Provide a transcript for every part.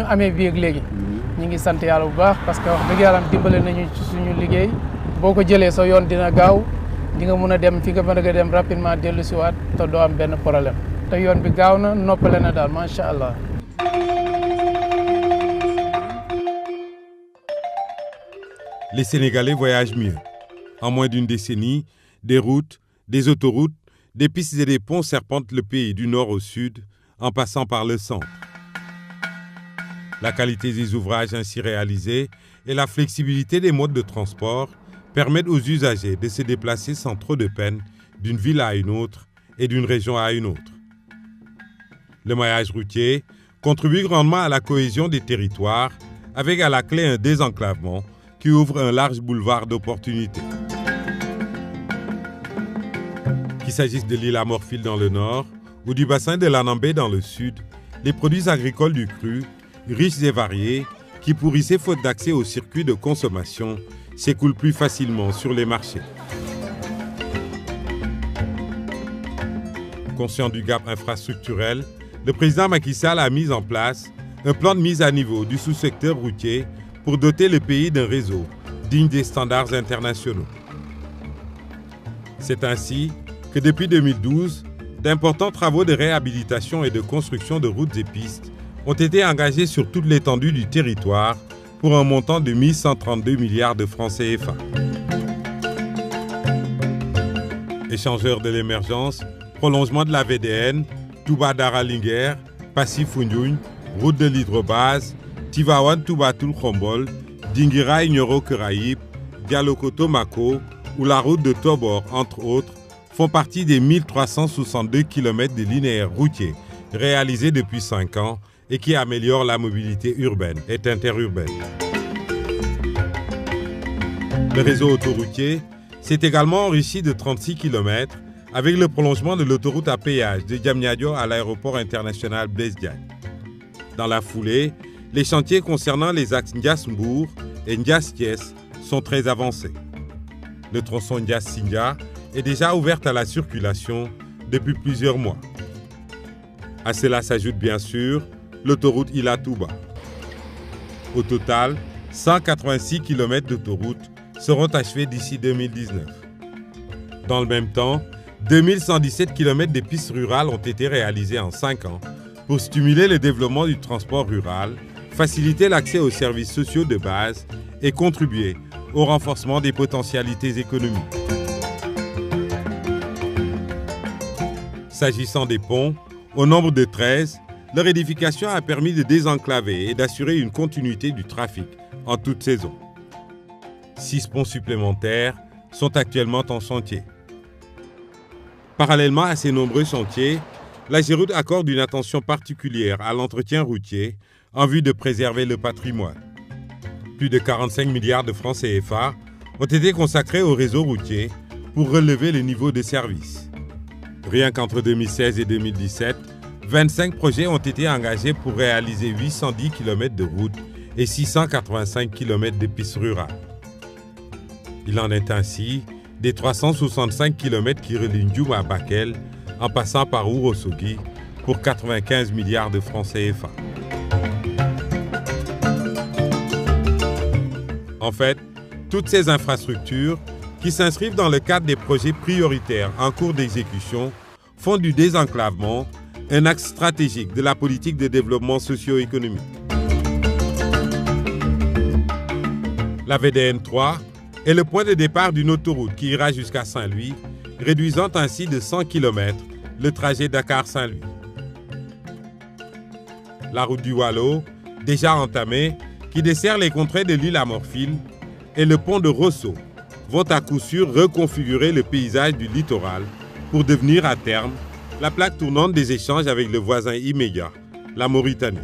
amee bii ak léegi ñu ngi sant yàlla bu baax parce que wax dëgg yàlla dimbale nañu ci suñu liggéey boo ko jëlee sa yoon dina gaaw di nga mën a dem fi nga mën a dem rapidement dellu si waat te doo am benn problème te yoon bi gaaw na noppale na daal macha allah. Les Sénégalais voyagent mieux. En moins d'une décennie, des routes, des autoroutes, des pistes et des ponts serpentent le pays du nord au sud, en passant par le centre. La qualité des ouvrages ainsi réalisés et la flexibilité des modes de transport permettent aux usagers de se déplacer sans trop de peine d'une ville à une autre et d'une région à une autre. Le maillage routier contribue grandement à la cohésion des territoires, avec à la clé un désenclavement qui ouvre un large boulevard d'opportunités. Qu'il s'agisse de l'île Amorphile dans le nord ou du bassin de l'Anambé dans le sud, les produits agricoles du cru, riches et variés, qui pourrissaient faute d'accès aux circuits de consommation, s'écoulent plus facilement sur les marchés. Conscient du gap infrastructurel, le président Macky Sall a mis en place un plan de mise à niveau du sous-secteur routier pour doter le pays d'un réseau digne des standards internationaux. C'est ainsi que depuis 2012, d'importants travaux de réhabilitation et de construction de routes et pistes ont été engagés sur toute l'étendue du territoire pour un montant de 1132 milliards de francs CFA. Échangeurs de l'émergence, prolongement de la VDN, Touba-Dara-Linguère, Passy-Foundiougne, route de l'hydrobase, Tivaouane-Touba-Toul-Khombol, Dinguiraï-Nioro-Keraïb, Dialokoto-Mako ou la route de Tobor, entre autres, font partie des 1362 km de linéaires routiers réalisés depuis 5 ans et qui améliorent la mobilité urbaine et interurbaine. Le réseau autoroutier s'est également enrichi de 36 km avec le prolongement de l'autoroute à péage de Diamniadio à l'aéroport international Blaise Diagne. Dans la foulée, les chantiers concernant les axes Ndias-Mbour et Ndias-Thiès sont très avancés. Le tronçon Ndias-Sindia est déjà ouvert à la circulation depuis plusieurs mois. À cela s'ajoute bien sûr l'autoroute Ila-Touba. Au total, 186 km d'autoroute seront achevés d'ici 2019. Dans le même temps, 2117 km de pistes rurales ont été réalisées en 5 ans pour stimuler le développement du transport rural, faciliter l'accès aux services sociaux de base et contribuer au renforcement des potentialités économiques. S'agissant des ponts, au nombre de 13, leur édification a permis de désenclaver et d'assurer une continuité du trafic en toute saison. 6 ponts supplémentaires sont actuellement en chantier. Parallèlement à ces nombreux chantiers, l'AGEROUTE accorde une attention particulière à l'entretien routier en vue de préserver le patrimoine. Plus de 45 milliards de francs CFA ont été consacrés au réseau routier pour relever le niveau de service. Rien qu'entre 2016 et 2017, 25 projets ont été engagés pour réaliser 810 km de routes et 685 km de pistes rurales. Il en est ainsi des 365 km qui relient Ndioum à Bakel en passant par Ourossogui pour 95 milliards de francs CFA. En fait, toutes ces infrastructures qui s'inscrivent dans le cadre des projets prioritaires en cours d'exécution font du désenclavement un axe stratégique de la politique de développement socio-économique. La VDN 3 est le point de départ d'une autoroute qui ira jusqu'à Saint-Louis, réduisant ainsi de 100 km le trajet Dakar-Saint-Louis. La route du Waalo, déjà entamée, qui dessert les contrées de l'île Amorphile, et le pont de Rosso vont à coup sûr reconfigurer le paysage du littoral pour devenir à terme la plaque tournante des échanges avec le voisin immédiat, la Mauritanie.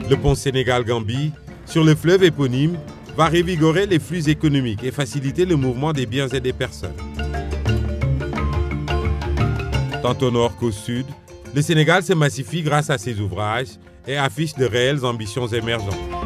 Le pont Sénégal-Gambie, sur le fleuve éponyme, va revigorer les flux économiques et faciliter le mouvement des biens et des personnes. Tant au nord qu'au sud, le Sénégal se massifie grâce à ses ouvrages et affiche de réelles ambitions émergentes.